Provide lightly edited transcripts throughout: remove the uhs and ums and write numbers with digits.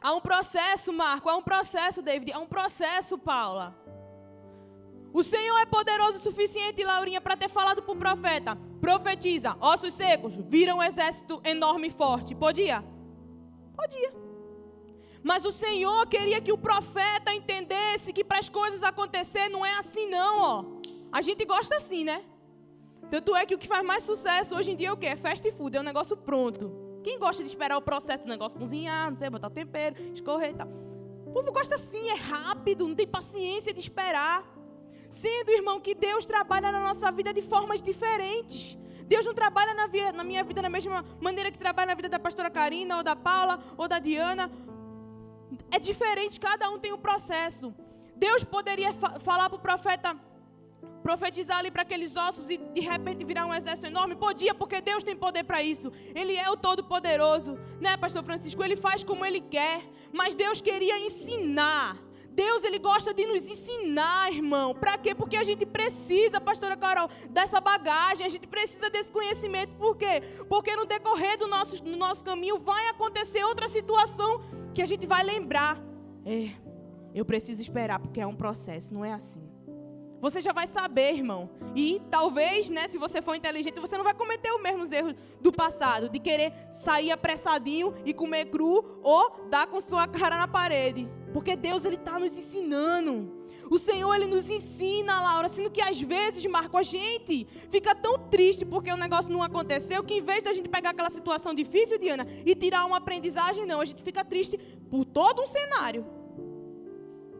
Há um processo, Marco, há um processo, David, há um processo, Paula. O Senhor é poderoso o suficiente, Laurinha, para ter falado para o profeta: profetiza, ossos secos, vira um exército enorme e forte. Podia? Podia. Mas o Senhor queria que o profeta entendesse que para as coisas acontecer não é assim não, ó. A gente gosta assim, né? Tanto é que o que faz mais sucesso hoje em dia é o quê? É fast food, é um negócio pronto. Quem gosta de esperar o processo do negócio cozinhar, não sei, botar o tempero, escorrer e tal. O povo gosta assim, é rápido, não tem paciência de esperar. Sendo, irmão, que Deus trabalha na nossa vida de formas diferentes. Deus não trabalha na minha vida da mesma maneira que trabalha na vida da pastora Karina, ou da Paula, ou da Diana. É diferente, cada um tem um processo. Deus poderia falar para o profeta, profetizar ali para aqueles ossos e de repente virar um exército enorme? Podia, porque Deus tem poder para isso. Ele é o Todo-Poderoso, né, pastor Francisco? Ele faz como Ele quer, mas Deus queria ensinar. Deus, Ele gosta de nos ensinar, irmão. Para quê? Porque a gente precisa, pastora Carol, dessa bagagem, a gente precisa desse conhecimento. Por quê? Porque no decorrer do nosso caminho vai acontecer outra situação que a gente vai lembrar. Eu preciso esperar, porque é um processo, não é assim. Você já vai saber, irmão. E talvez, né, se você for inteligente, você não vai cometer os mesmos erros do passado, de querer sair apressadinho e comer cru ou dar com sua cara na parede. Porque Deus, Ele está nos ensinando. O Senhor, Ele nos ensina, Laura, sendo que às vezes, Marco, a gente fica tão triste porque o negócio não aconteceu, que em vez de a gente pegar aquela situação difícil, Diana, e tirar uma aprendizagem, não, a gente fica triste por todo um cenário.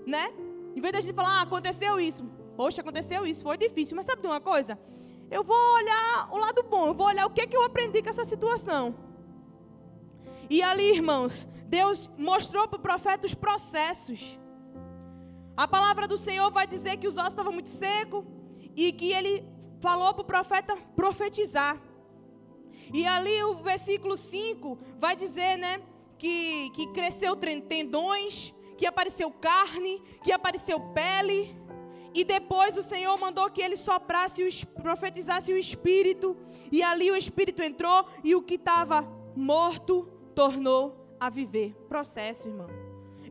Né? Em vez de a gente falar, aconteceu isso. Poxa, aconteceu isso, foi difícil. Mas sabe de uma coisa? Eu vou olhar o lado bom, eu vou olhar o que eu aprendi com essa situação. E ali, irmãos, Deus mostrou para o profeta os processos. A palavra do Senhor vai dizer que os ossos estavam muito secos e que Ele falou para o profeta profetizar. E ali o versículo 5 vai dizer, né, que cresceu tendões, que apareceu carne, que apareceu pele. E depois o Senhor mandou que ele soprasse, profetizasse o Espírito. E ali o Espírito entrou e o que estava morto tornou a viver. Processo, irmão.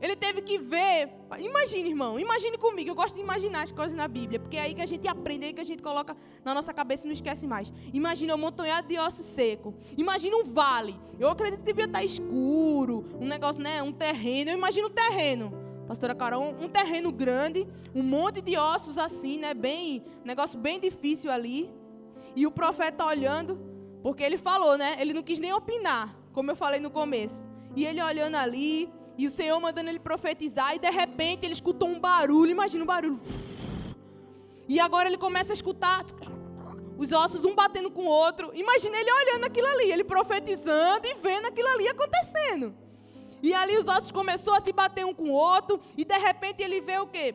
Ele teve que ver. Imagine, irmão. Imagine comigo. Eu gosto de imaginar as coisas na Bíblia. Porque é aí que a gente aprende, é aí que a gente coloca na nossa cabeça e não esquece mais. Imagina um montanhado de osso seco. Imagina um vale. Eu acredito que devia estar escuro. Um negócio, né? Um terreno. Eu imagino um terreno. Pastora Carol, um terreno grande, um monte de ossos assim, né? Negócio bem difícil ali. E o profeta olhando, porque ele falou, né? Ele não quis nem opinar, como eu falei no começo. E ele olhando ali, e o Senhor mandando ele profetizar, e de repente ele escutou um barulho, imagina um barulho. E agora ele começa a escutar os ossos um batendo com o outro. Imagina ele olhando aquilo ali, ele profetizando e vendo aquilo ali acontecendo. E ali os ossos começaram a se bater um com o outro. E de repente ele vê o quê?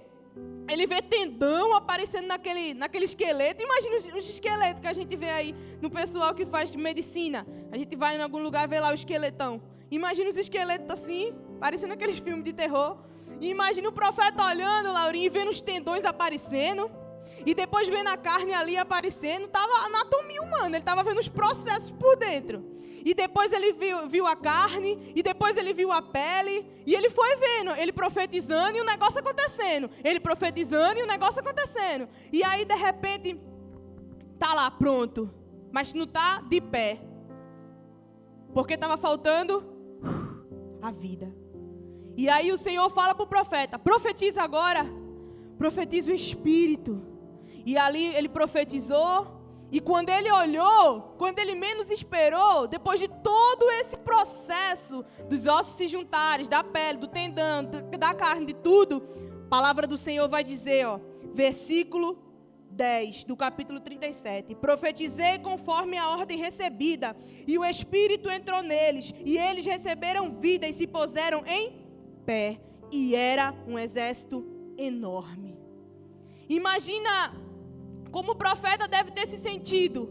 Ele vê tendão aparecendo naquele esqueleto. Imagina os esqueletos que a gente vê aí no pessoal que faz medicina. A gente vai em algum lugar ver lá o esqueletão. Imagina os esqueletos assim, parecendo aqueles filmes de terror. E imagina o profeta olhando, Laurinha, e vendo os tendões aparecendo. E depois vendo a carne ali aparecendo. Estava a anatomia humana, ele estava vendo os processos por dentro. E depois ele viu a carne, e depois ele viu a pele, e ele foi vendo, ele profetizando e o negócio acontecendo. Ele profetizando e o negócio acontecendo. E aí, de repente, tá lá, pronto, mas não tá de pé. Porque estava faltando a vida. E aí o Senhor fala para o profeta, profetiza agora, profetiza o Espírito. E ali ele profetizou. E quando ele olhou, quando ele menos esperou, depois de todo esse processo, dos ossos se juntarem, da pele, do tendão, da carne, de tudo, a palavra do Senhor vai dizer, ó, versículo 10 do capítulo 37. Profetizei conforme a ordem recebida, e o Espírito entrou neles, e eles receberam vida e se puseram em pé. E era um exército enorme. Imagina como o profeta deve ter se sentido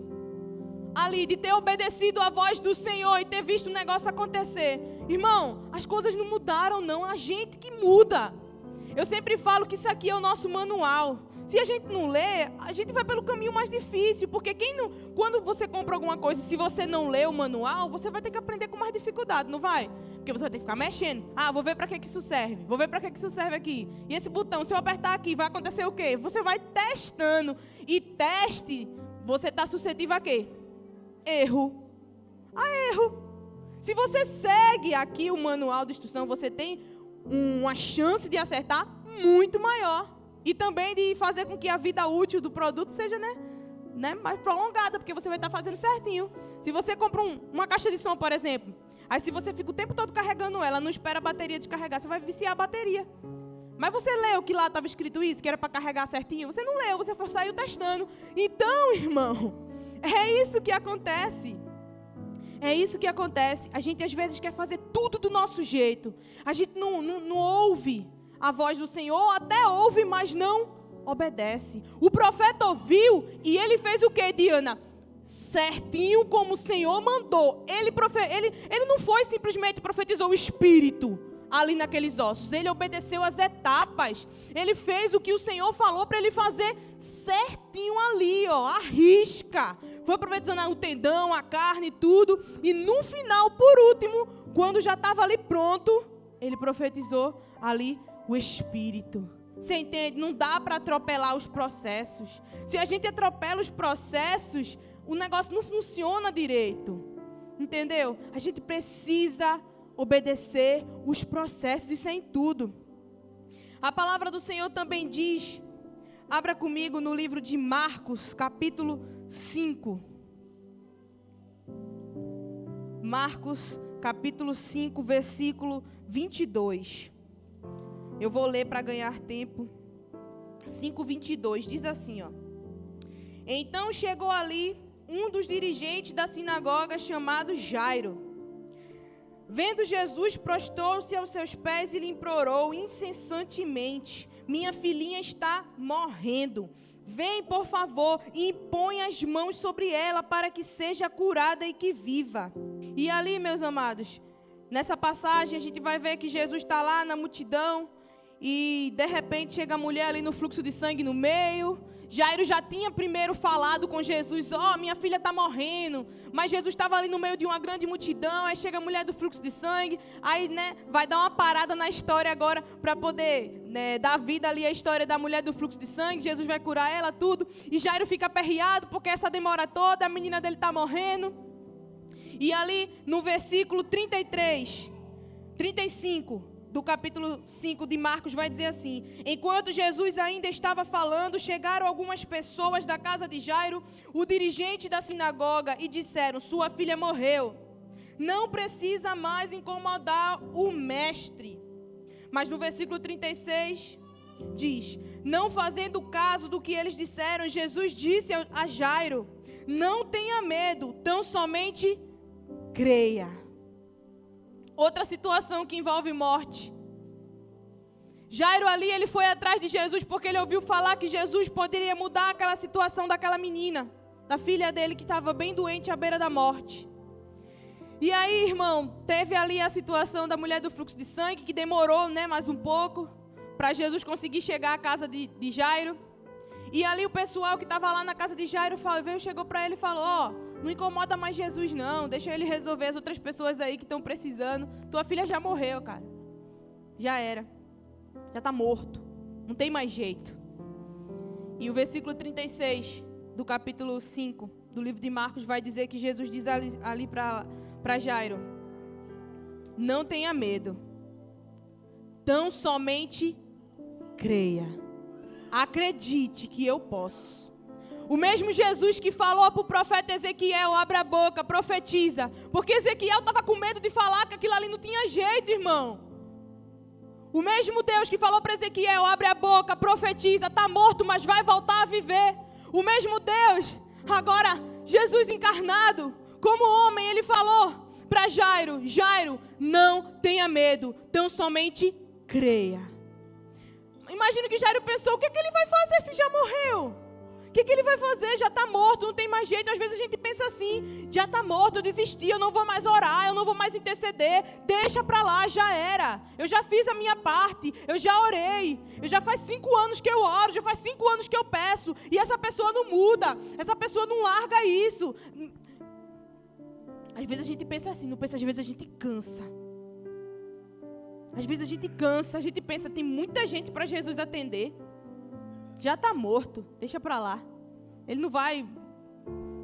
ali, de ter obedecido a voz do Senhor e ter visto o negócio acontecer. Irmão, as coisas não mudaram não, a gente que muda. Eu sempre falo que isso aqui é o nosso manual. Se a gente não lê, a gente vai pelo caminho mais difícil, porque quando você compra alguma coisa, se você não lê o manual, você vai ter que aprender com mais dificuldade, não vai? Porque você vai ter que ficar mexendo. Vou ver para que isso serve. Vou ver para que isso serve aqui. E esse botão, se eu apertar aqui, vai acontecer o quê? Você vai testando. E teste, você está suscetível a quê? Erro. Erro. Se você segue aqui o manual de instrução, você tem uma chance de acertar muito maior. E também de fazer com que a vida útil do produto seja mais prolongada, porque você vai estar fazendo certinho. Se você compra uma caixa de som, por exemplo, aí se você fica o tempo todo carregando ela, não espera a bateria descarregar, você vai viciar a bateria. Mas você leu que lá estava escrito isso, que era para carregar certinho? Você não leu, você saiu testando. Então, irmão, é isso que acontece. É isso que acontece. A gente às vezes quer fazer tudo do nosso jeito. A gente não ouve a voz do Senhor, até ouve, mas não obedece. O profeta ouviu e ele fez o que, Diana? Certinho como o Senhor mandou. Ele não foi simplesmente profetizou o Espírito ali naqueles ossos. Ele obedeceu as etapas. Ele fez o que o Senhor falou para ele fazer certinho ali, à risca. Foi profetizando o tendão, a carne, tudo. E no final, por último, quando já estava ali pronto, ele profetizou ali o Espírito. Você entende? Não dá para atropelar os processos. Se a gente atropela os processos, o negócio não funciona direito. Entendeu? A gente precisa obedecer os processos, isso é em tudo. A palavra do Senhor também diz, abra comigo no livro de Marcos, capítulo 5. Marcos, capítulo 5, versículo 22. Eu vou ler para ganhar tempo. 5:22 diz assim, Então chegou ali um dos dirigentes da sinagoga chamado Jairo. Vendo Jesus, prostou-se aos seus pés e lhe implorou incessantemente: minha filhinha está morrendo. Vem, por favor, e impõe as mãos sobre ela para que seja curada e que viva. E ali, meus amados, nessa passagem a gente vai ver que Jesus está lá na multidão. E de repente chega a mulher ali no fluxo de sangue no meio. Jairo já tinha primeiro falado com Jesus, minha filha está morrendo. Mas Jesus estava ali no meio de uma grande multidão. Aí chega a mulher do fluxo de sangue. Aí vai dar uma parada na história agora para poder dar vida ali à história da mulher do fluxo de sangue. Jesus vai curar ela, tudo. E Jairo fica aperreado porque essa demora toda, a menina dele está morrendo. E ali no versículo 35 do capítulo 5 de Marcos vai dizer assim: enquanto Jesus ainda estava falando, chegaram algumas pessoas da casa de Jairo, o dirigente da sinagoga, e disseram: sua filha morreu, não precisa mais incomodar o mestre. Mas no versículo 36 diz: não fazendo caso do que eles disseram, Jesus disse a Jairo: não tenha medo, tão somente creia. Outra situação que envolve morte. Jairo ali, ele foi atrás de Jesus porque ele ouviu falar que Jesus poderia mudar aquela situação daquela menina, da filha dele que estava bem doente à beira da morte. E aí, irmão, teve ali a situação da mulher do fluxo de sangue, que demorou, mais um pouco, para Jesus conseguir chegar à casa de Jairo. E ali o pessoal que estava lá na casa de Jairo chegou para ele e falou: não incomoda mais Jesus não, deixa ele resolver as outras pessoas aí que estão precisando. Tua filha já morreu, cara. Já era. Já está morto. Não tem mais jeito. E o versículo 36 do capítulo 5 do livro de Marcos vai dizer que Jesus diz ali para Jairo: não tenha medo, tão somente creia. Acredite que eu posso. O mesmo Jesus que falou para o profeta Ezequiel: abre a boca, profetiza. Porque Ezequiel estava com medo de falar que aquilo ali não tinha jeito, irmão. O mesmo Deus que falou para Ezequiel: abre a boca, profetiza, está morto, mas vai voltar a viver. O mesmo Deus, agora Jesus encarnado, como homem, ele falou para Jairo: Jairo, não tenha medo, tão somente creia. Imagina que Jairo pensou: o que é que ele vai fazer se já morreu? O que ele vai fazer? Já está morto, não tem mais jeito. Às vezes a gente pensa assim, já está morto, eu desisti, eu não vou mais orar, eu não vou mais interceder. Deixa para lá, já era. Eu já fiz a minha parte, eu já orei. Já faz 5 anos que eu oro, já faz 5 anos que eu peço. E essa pessoa não muda, essa pessoa não larga isso. Às vezes a gente pensa assim, não pensa, às vezes a gente cansa. Às vezes a gente cansa, a gente pensa, tem muita gente para Jesus atender. Já está morto, deixa para lá. Ele não vai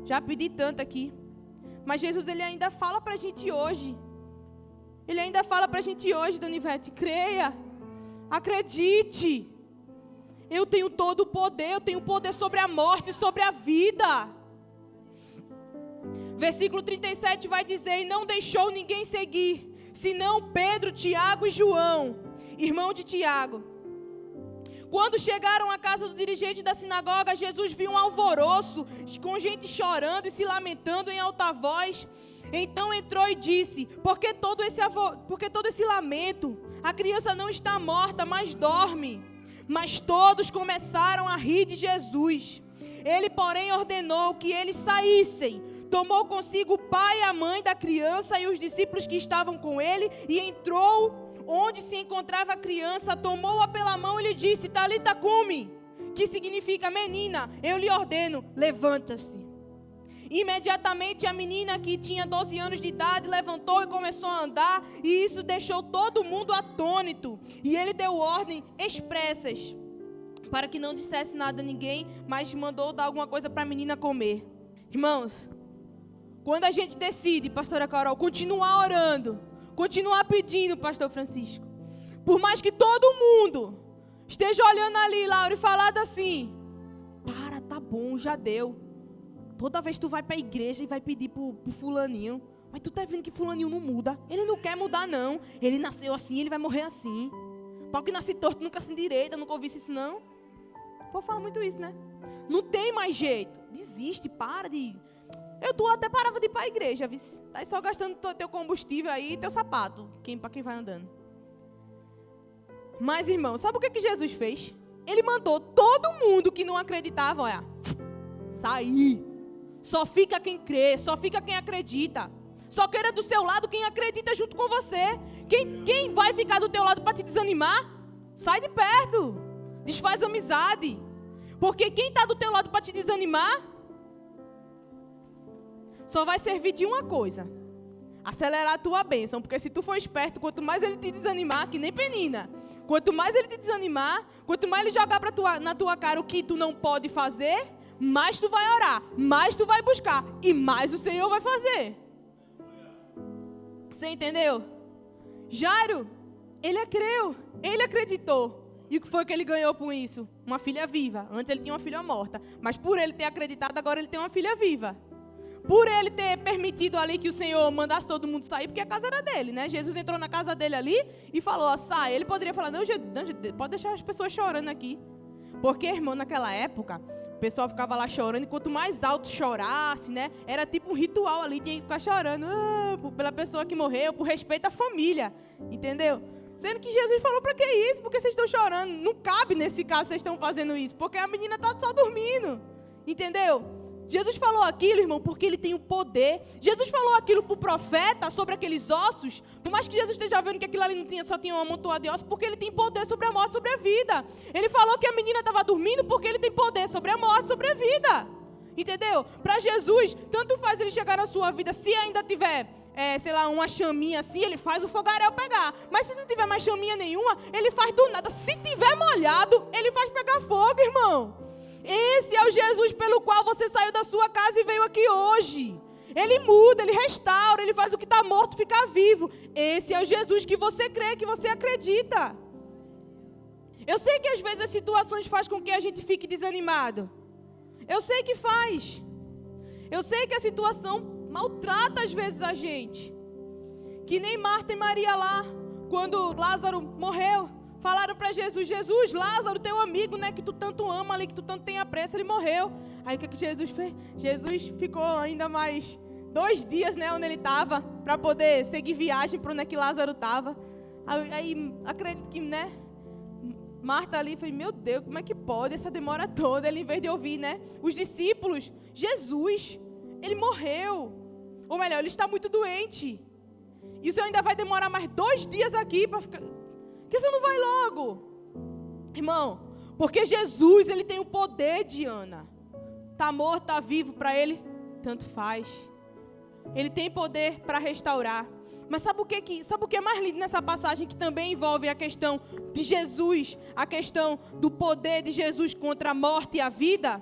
já pedir tanto aqui. Mas Jesus, ele ainda fala para a gente hoje. Ele ainda fala para a gente hoje, Donivete, creia, acredite. Eu tenho todo o poder, eu tenho poder sobre a morte, sobre a vida. Versículo 37 vai dizer, e não deixou ninguém seguir, senão Pedro, Tiago e João, irmão de Tiago. Quando chegaram à casa do dirigente da sinagoga, Jesus viu um alvoroço, com gente chorando e se lamentando em alta voz. Então entrou e disse, por que todo esse lamento? A criança não está morta, mas dorme. Mas todos começaram a rir de Jesus. Ele, porém, ordenou que eles saíssem. Tomou consigo o pai e a mãe da criança e os discípulos que estavam com ele e entrou onde se encontrava a criança, tomou-a pela mão e lhe disse, Talita cumi, que significa, menina, eu lhe ordeno, levanta-se. Imediatamente a menina, que tinha 12 anos de idade, levantou e começou a andar, e isso deixou todo mundo atônito. E ele deu ordem expressas, para que não dissesse nada a ninguém, mas mandou dar alguma coisa para a menina comer. Irmãos, quando a gente decide, pastora Carol, continuar orando, continuar pedindo, pastor Francisco, por mais que todo mundo esteja olhando ali, Laura, e falado assim, para, tá bom, já deu. Toda vez tu vai para a igreja e vai pedir pro fulaninho, mas tu tá vendo que fulaninho não muda, ele não quer mudar não, ele nasceu assim, ele vai morrer assim, pau que nasce torto nunca se endireita, nunca ouvisse isso não. O povo fala muito isso, né? Não tem mais jeito, desiste, para de... Eu até parava de ir para a igreja, viu? Tá aí só gastando teu combustível aí e teu sapato, para quem vai andando. Mas, irmão, sabe o que Jesus fez? Ele mandou todo mundo que não acreditava, olha, sair. Só fica quem crê, só fica quem acredita. Só queira do seu lado quem acredita junto com você. Quem vai ficar do teu lado para te desanimar? Sai de perto. Desfaz amizade. Porque quem está do teu lado para te desanimar só vai servir de uma coisa: acelerar a tua bênção. Porque se tu for esperto, quanto mais ele te desanimar, que nem Penina, quanto mais ele te desanimar, quanto mais ele jogar na tua cara o que tu não pode fazer, mais tu vai orar, mais tu vai buscar e mais o Senhor vai fazer. Você entendeu? Jairo, ele creu, ele acreditou. E o que foi que ele ganhou com isso? Uma filha viva. Antes ele tinha uma filha morta, mas por ele ter acreditado, agora ele tem uma filha viva. Por ele ter permitido ali que o Senhor mandasse todo mundo sair, porque a casa era dele, né? Jesus entrou na casa dele ali e falou, ó, sai. Ele poderia falar, não, pode deixar as pessoas chorando aqui. Porque, irmão, naquela época, o pessoal ficava lá chorando, e quanto mais alto chorasse, né? Era tipo um ritual ali, tinha que ficar chorando pela pessoa que morreu, por respeito à família, entendeu? Sendo que Jesus falou, para que isso? Porque vocês estão chorando? Não cabe nesse caso vocês estão fazendo isso, porque a menina está só dormindo, entendeu? Jesus falou aquilo, irmão, porque ele tem o poder. Jesus falou aquilo para o profeta sobre aqueles ossos, por mais que Jesus esteja vendo que aquilo ali só tinha uma amontoada de ossos, porque ele tem poder sobre a morte, sobre a vida. Ele falou que a menina estava dormindo porque ele tem poder sobre a morte, sobre a vida. Entendeu? Para Jesus, tanto faz ele chegar na sua vida, se ainda tiver, sei lá, uma chaminha assim, ele faz o fogaréu pegar. Mas se não tiver mais chaminha nenhuma, ele faz do nada. Se tiver molhado, ele faz pegar fogo, irmão. Esse é o Jesus pelo qual você saiu da sua casa e veio aqui hoje. Ele muda, ele restaura, ele faz o que está morto ficar vivo. Esse é o Jesus que você crê, que você acredita. Eu sei que às vezes as situações fazem com que a gente fique desanimado. Eu sei que faz. Eu sei que a situação maltrata às vezes a gente. Que nem Marta e Maria lá, quando Lázaro morreu. Falaram para Jesus, Jesus, Lázaro, teu amigo, né, que tu tanto ama ali, que tu tanto tem apreço, ele morreu. Aí o que Jesus fez? Jesus ficou ainda mais 2 dias, né, onde ele estava, para poder seguir viagem para onde é que Lázaro estava. Aí acredito que, né, Marta ali foi, meu Deus, como é que pode essa demora toda? Ele, em vez de ouvir, né? Os discípulos, Jesus, ele morreu. Ou melhor, ele está muito doente. E o Senhor ainda vai demorar mais 2 dias aqui para ficar... Que o Senhor não vai logo? Irmão, porque Jesus, ele tem o poder, Diana. Está morto, está vivo, para ele, tanto faz. Ele tem poder para restaurar. Mas sabe o que é mais lindo nessa passagem, que também envolve a questão de Jesus, a questão do poder de Jesus contra a morte e a vida?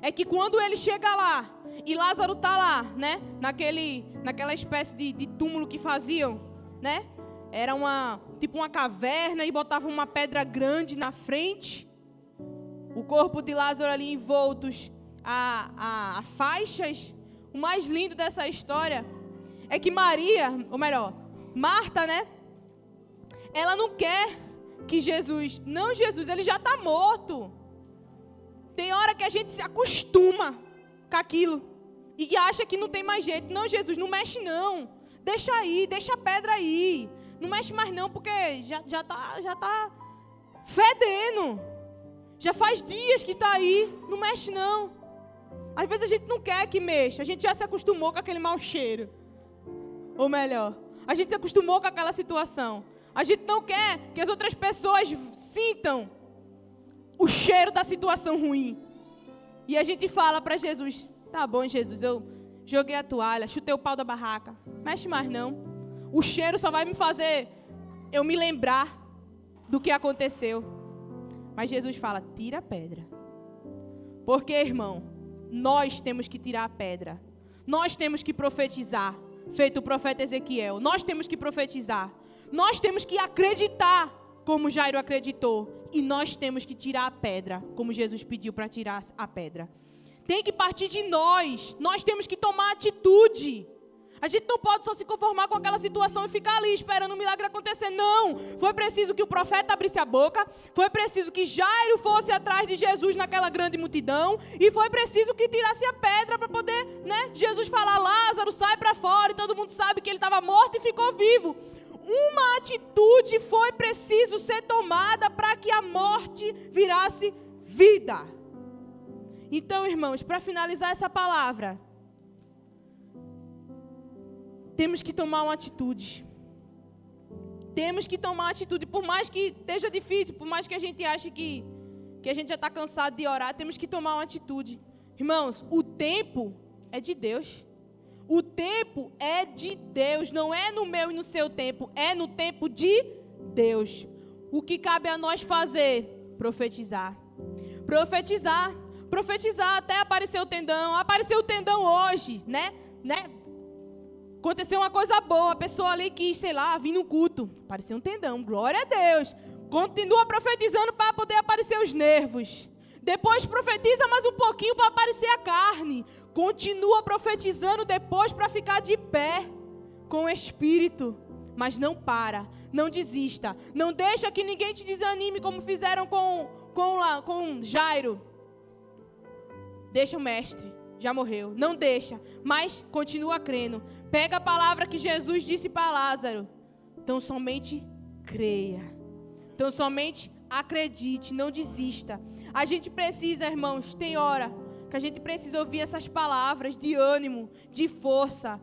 É que quando ele chega lá, e Lázaro está lá, né? Naquela espécie de túmulo que faziam, né? Era tipo uma caverna e botavam uma pedra grande na frente. O corpo de Lázaro ali envoltos a faixas. O mais lindo dessa história é que Marta, né? Ela não quer que Jesus... Não, Jesus, ele já está morto. Tem hora que a gente se acostuma com aquilo e acha que não tem mais jeito. Não, Jesus, não mexe não. Deixa aí, deixa a pedra aí. Não mexe mais não, porque já tá fedendo. Já faz dias que está aí. Não mexe não. Às vezes a gente não quer que mexa. A gente já se acostumou com aquele mau cheiro. Ou melhor, a gente se acostumou com aquela situação. A gente não quer que as outras pessoas sintam o cheiro da situação ruim. E a gente fala para Jesus, tá bom, Jesus, eu joguei a toalha, chutei o pau da barraca. Mexe mais não. O cheiro só vai me fazer eu me lembrar do que aconteceu. Mas Jesus fala, tira a pedra. Porque, irmão, nós temos que tirar a pedra. Nós temos que profetizar, feito o profeta Ezequiel. Nós temos que profetizar. Nós temos que acreditar, como Jairo acreditou. E nós temos que tirar a pedra, como Jesus pediu para tirar a pedra. Tem que partir de nós. Nós temos que tomar atitude. A gente não pode só se conformar com aquela situação e ficar ali esperando o milagre acontecer. Não. Foi preciso que o profeta abrisse a boca. Foi preciso que Jairo fosse atrás de Jesus naquela grande multidão. E foi preciso que tirasse a pedra para poder, né, Jesus falar, Lázaro, sai para fora. E todo mundo sabe que ele estava morto e ficou vivo. Uma atitude foi preciso ser tomada para que a morte virasse vida. Então, irmãos, para finalizar essa palavra, temos que tomar uma atitude. Temos que tomar uma atitude, por mais que esteja difícil, por mais que a gente ache que a gente já está cansado de orar, temos que tomar uma atitude. Irmãos, o tempo é de Deus. O tempo é de Deus, não é no meu e no seu tempo, é no tempo de Deus. O que cabe a nós fazer? Profetizar. Profetizar. Profetizar até aparecer o tendão. Apareceu o tendão hoje, né? Aconteceu uma coisa boa, a pessoa ali quis, sei lá, vir no culto. Apareceu um tendão, glória a Deus. Continua profetizando para poder aparecer os nervos. Depois profetiza mais um pouquinho para aparecer a carne. Continua profetizando depois para ficar de pé com o Espírito. Mas não para, não desista. Não deixa que ninguém te desanime como fizeram com Jairo. Deixa o mestre, já morreu. Não deixa, mas continua crendo. Pega a palavra que Jesus disse para Lázaro. Então somente creia. Então somente acredite, não desista. A gente precisa, irmãos, tem hora que a gente precisa ouvir essas palavras de ânimo, de força,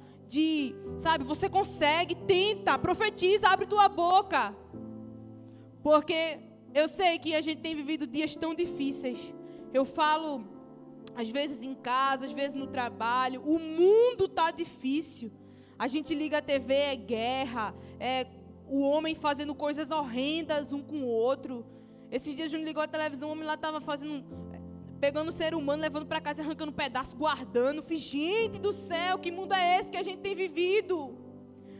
sabe, você consegue, tenta, profetiza, abre tua boca. Porque eu sei que a gente tem vivido dias tão difíceis. Eu falo, às vezes em casa, às vezes no trabalho, o mundo está difícil. A gente liga a TV, é guerra, é o homem fazendo coisas horrendas um com o outro. Esses dias a gente ligou a televisão, o homem lá estava pegando o ser humano, levando para casa, arrancando um pedaço, guardando. Fiz, gente do céu, que mundo é esse que a gente tem vivido?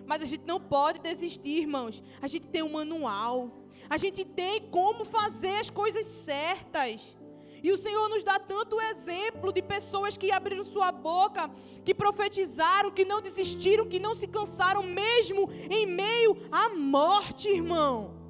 Mas a gente não pode desistir, irmãos. A gente tem um manual. A gente tem como fazer as coisas certas. E o Senhor nos dá tanto exemplo de pessoas que abriram sua boca, que profetizaram, que não desistiram, que não se cansaram, mesmo em meio à morte, irmão.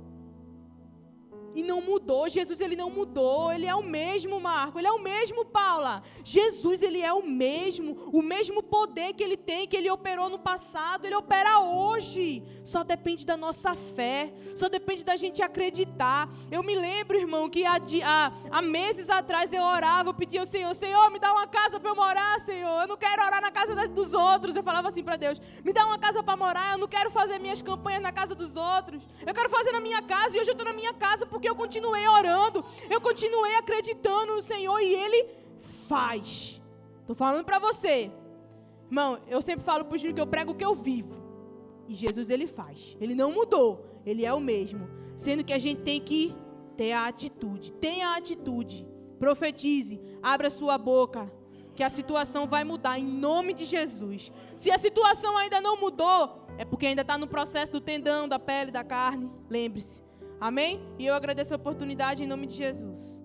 E não mudou. Jesus, ele não mudou. Ele é o mesmo, Marco. Ele é o mesmo, Paula. Jesus, ele é o mesmo poder que ele tem, que ele operou no passado, ele opera hoje. Só depende da nossa fé. Só depende da gente acreditar. Eu me lembro, irmão, que há meses atrás eu orava, eu pedia ao Senhor, Senhor, me dá uma casa para eu morar, Senhor. Eu não quero orar na casa dos outros. Eu falava assim para Deus, me dá uma casa para morar. Eu não quero fazer minhas campanhas na casa dos outros. Eu quero fazer na minha casa. E hoje eu estou na minha casa porque eu continuei orando, eu continuei acreditando no Senhor e Ele faz. Estou falando para você, irmão, eu sempre falo para o Júnior que eu prego o que eu vivo. E Jesus, Ele faz. Ele não mudou, Ele é o mesmo. Sendo que a gente tem que ter a atitude. Tenha a atitude. Profetize, abra sua boca, que a situação vai mudar em nome de Jesus. Se a situação ainda não mudou, é porque ainda está no processo do tendão, da pele, da carne. Lembre-se. Amém? E eu agradeço a oportunidade em nome de Jesus.